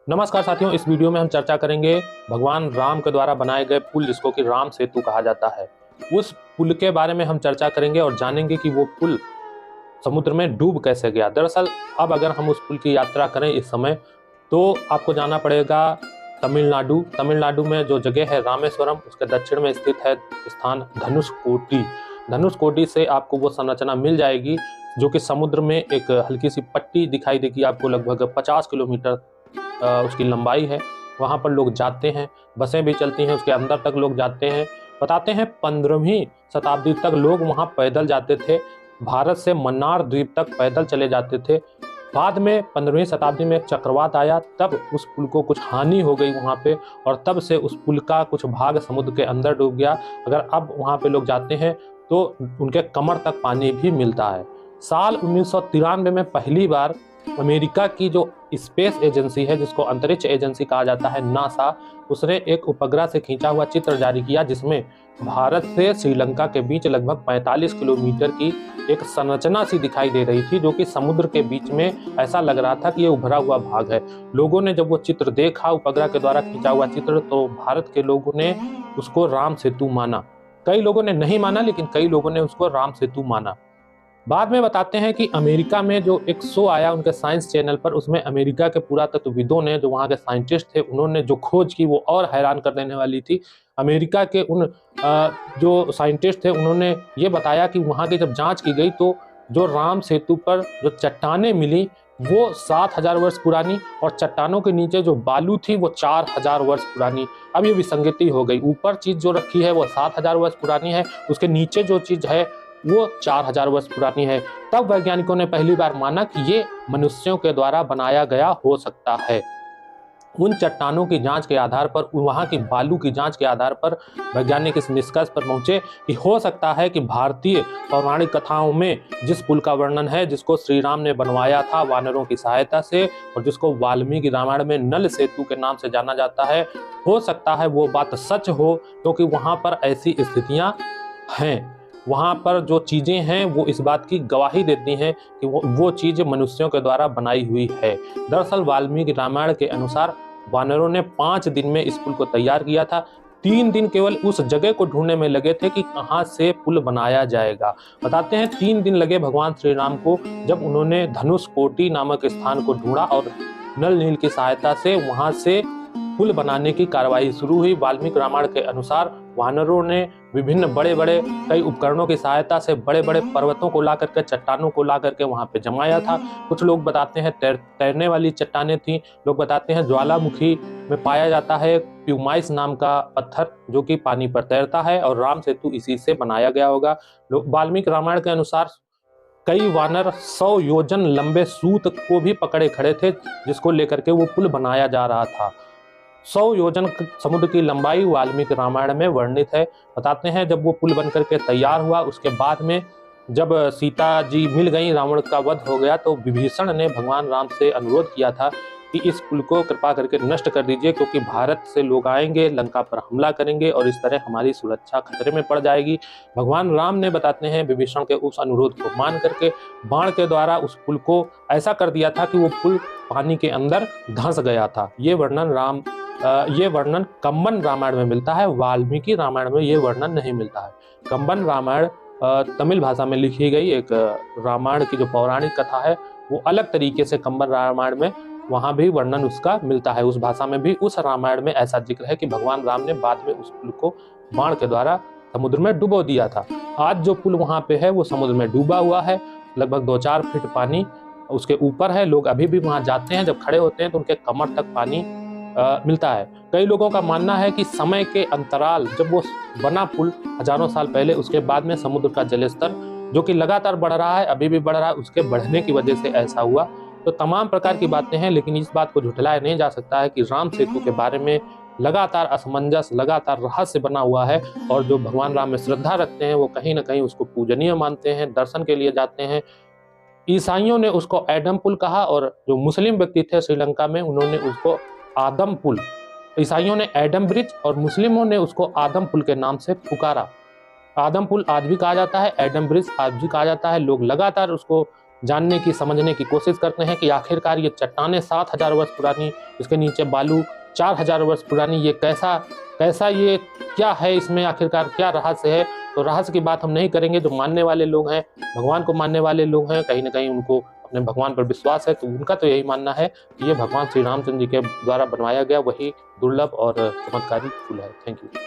नमस्कार साथियों, इस वीडियो में हम चर्चा करेंगे भगवान राम के द्वारा बनाए गए पुल जिसको कि राम सेतु कहा जाता है। उस पुल के बारे में हम चर्चा करेंगे और जानेंगे कि वो पुल समुद्र में डूब कैसे गया। दरअसल अब अगर हम उस पुल की यात्रा करें इस समय तो आपको जाना पड़ेगा तमिलनाडु। तमिलनाडु में जो जगह है रामेश्वरम, उसके दक्षिण में स्थित है स्थान धनुषकोडी। धनुषकोडी से आपको वो संरचना मिल जाएगी जो कि समुद्र में एक हल्की सी पट्टी दिखाई देगी आपको, लगभग 50 किलोमीटर उसकी लंबाई है। वहाँ पर लोग जाते हैं, बसें भी चलती हैं, उसके अंदर तक लोग जाते हैं। बताते हैं 15वीं शताब्दी तक लोग वहाँ पैदल जाते थे, भारत से मन्नार द्वीप तक पैदल चले जाते थे। बाद में 15वीं शताब्दी में एक चक्रवात आया, तब उस पुल को कुछ हानि हो गई वहाँ पे, और तब से उस पुल का कुछ भाग समुद्र के अंदर डूब गया। अगर अब वहाँ पे लोग जाते हैं तो उनके कमर तक पानी भी मिलता है। साल 1993 में पहली बार अमेरिका की जो स्पेस एजेंसी है, जिसको अंतरिक्ष एजेंसी कहा जाता है, नासा, उसने एक उपग्रह से खींचा हुआ चित्र जारी किया जिसमें भारत से श्रीलंका के बीच लगभग 45 किलोमीटर की एक संरचना सी दिखाई दे रही थी, जो कि समुद्र के बीच में ऐसा लग रहा था कि ये उभरा हुआ भाग है। लोगों ने जब वो चित्र देखा, उपग्रह के द्वारा खींचा हुआ चित्र, तो भारत के लोगों ने उसको राम सेतु माना। कई लोगों ने नहीं माना, लेकिन कई लोगों ने उसको राम सेतु माना। बाद में बताते हैं कि अमेरिका में जो एक शो आया उनके साइंस चैनल पर, उसमें अमेरिका के पुरातत्वविदों ने, जो वहाँ के साइंटिस्ट थे, उन्होंने जो खोज की वो और हैरान कर देने वाली थी। अमेरिका के उन जो साइंटिस्ट थे उन्होंने ये बताया कि वहाँ की जब जांच की गई तो जो राम सेतु पर जो चट्टानें मिली वो 7000 वर्ष पुरानी, और चट्टानों के नीचे जो बालू थी वो 4000 वर्ष पुरानी। अब ये विसंगति हो गई, ऊपर चीज जो रखी है वो 7000 वर्ष पुरानी है, उसके नीचे जो चीज है वो 4000 वर्ष पुरानी है। तब वैज्ञानिकों ने पहली बार माना कि ये मनुष्यों के द्वारा बनाया गया हो सकता है। उन चट्टानों की जांच के आधार पर, वहां की बालू की जांच के आधार पर वैज्ञानिक इस निष्कर्ष पर पहुंचे कि हो सकता है कि भारतीय पौराणिक कथाओं में जिस पुल का वर्णन है, जिसको श्री राम ने बनवाया था वानरों की सहायता से, और जिसको वाल्मीकि रामायण में नल सेतु के नाम से जाना जाता है, हो सकता है वो बात सच हो, क्योंकि वहां पर ऐसी स्थितियां हैं। वहाँ पर जो चीज़ें हैं वो इस बात की गवाही देती हैं कि वो चीज़ मनुष्यों के द्वारा बनाई हुई है। दरअसल वाल्मीकि रामायण के अनुसार वानरों ने 5 दिन में इस पुल को तैयार किया था। 3 दिन केवल उस जगह को ढूंढने में लगे थे कि कहाँ से पुल बनाया जाएगा। बताते हैं 3 दिन लगे भगवान श्री राम को, जब उन्होंने धनुषकोटी नामक स्थान को ढूंढा और नल नील की सहायता से वहाँ से पुल बनाने की कार्रवाई शुरू हुई। वाल्मीकि रामायण के अनुसार वानरों ने विभिन्न बड़े बड़े कई उपकरणों की सहायता से बड़े बड़े पर्वतों को ला करके, चट्टानों को ला करके वहां पे जमाया था। कुछ लोग बताते हैं तैरने वाली चट्टानें थी, लोग बताते हैं ज्वालामुखी में पाया जाता है प्यूमाइस नाम का पत्थर जो कि पानी पर तैरता है, और राम सेतु इसी से बनाया गया होगा। वाल्मीकि रामायण के अनुसार कई वानर 100 योजन लंबे सूत को भी पकड़े खड़े थे, जिसको लेकर के वो पुल बनाया जा रहा था। 100 योजन समुद्र की लंबाई वाल्मीकि रामायण में वर्णित है। बताते हैं जब वो पुल बनकर के तैयार हुआ, उसके बाद में जब सीता जी मिल गई, रावण का वध हो गया, तो विभीषण ने भगवान राम से अनुरोध किया था कि इस पुल को कृपा करके नष्ट कर दीजिए, क्योंकि भारत से लोग आएंगे, लंका पर हमला करेंगे और इस तरह हमारी सुरक्षा खतरे में पड़ जाएगी। भगवान राम ने, बताते हैं, विभीषण के उस अनुरोध को मान करके बाण के द्वारा उस पुल को ऐसा कर दिया था कि वो पुल पानी के अंदर धंस गया था। ये वर्णन कंबन रामायण में मिलता है, वाल्मीकि रामायण में ये वर्णन नहीं मिलता है। कंबन रामायण तमिल भाषा में लिखी गई एक रामायण की जो पौराणिक कथा है, वो अलग तरीके से कंबन रामायण में वहां भी वर्णन उसका मिलता है। उस भाषा में भी उस रामायण में ऐसा जिक्र है कि भगवान राम ने बाद में उस पुल को बाण के द्वारा समुद्र में डुबो दिया था। आज जो पुल वहां पे है वो समुद्र में डूबा हुआ है, लगभग 2-4 फीट पानी उसके ऊपर है। लोग अभी भी वहां जाते हैं, जब खड़े होते हैं तो उनके कमर तक पानी मिलता है। कई लोगों का मानना है कि समय के अंतराल, जब वो बना पुल हजारों साल पहले, उसके बाद में समुद्र का जलस्तर जो कि लगातार बढ़ रहा है, अभी भी बढ़ रहा है, उसके बढ़ने की वजह से ऐसा हुआ। तो तमाम प्रकार की बातें हैं, लेकिन इस बात को झुठलाया नहीं जा सकता है कि राम सेतु के बारे में लगातार असमंजस, लगातार रहस्य बना हुआ है, और जो भगवान राम में श्रद्धा रखते हैं वो कहीं ना कहीं उसको पूजनीय मानते हैं, दर्शन के लिए जाते हैं। ईसाइयों ने उसको एडम पुल कहा, और जो मुस्लिम व्यक्ति थे श्रीलंका में, उन्होंने उसको आदम पुल, ईसाइयों ने एडम ब्रिज और मुस्लिमों ने उसको आदम पुल के नाम से पुकारा। आदम पुल आज भी कहा जाता है, एडम ब्रिज आज भी कहा जाता है। लोग लगातार उसको जानने की, समझने की कोशिश करते हैं कि आखिरकार ये चट्टानें 7000 वर्ष पुरानी, इसके नीचे बालू 4000 वर्ष पुरानी, ये कैसा ये क्या है, इसमें आखिरकार क्या रहस्य है। तो रहस्य की बात हम नहीं करेंगे। जो मानने वाले लोग हैं, भगवान को मानने वाले लोग हैं, कहीं ना कहीं उनको अपने भगवान पर विश्वास है, तो उनका तो यही मानना है कि ये भगवान श्री रामचंद्र जी के द्वारा बनवाया गया वही दुर्लभ और चमत्कारी फूल है। Thank you.